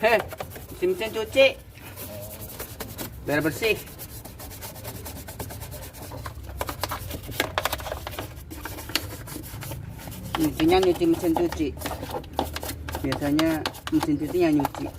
Mesin cuci biar bersih. Nyucinya nyuci mesin cuci. Biasanya mesin cuci yang nyuci.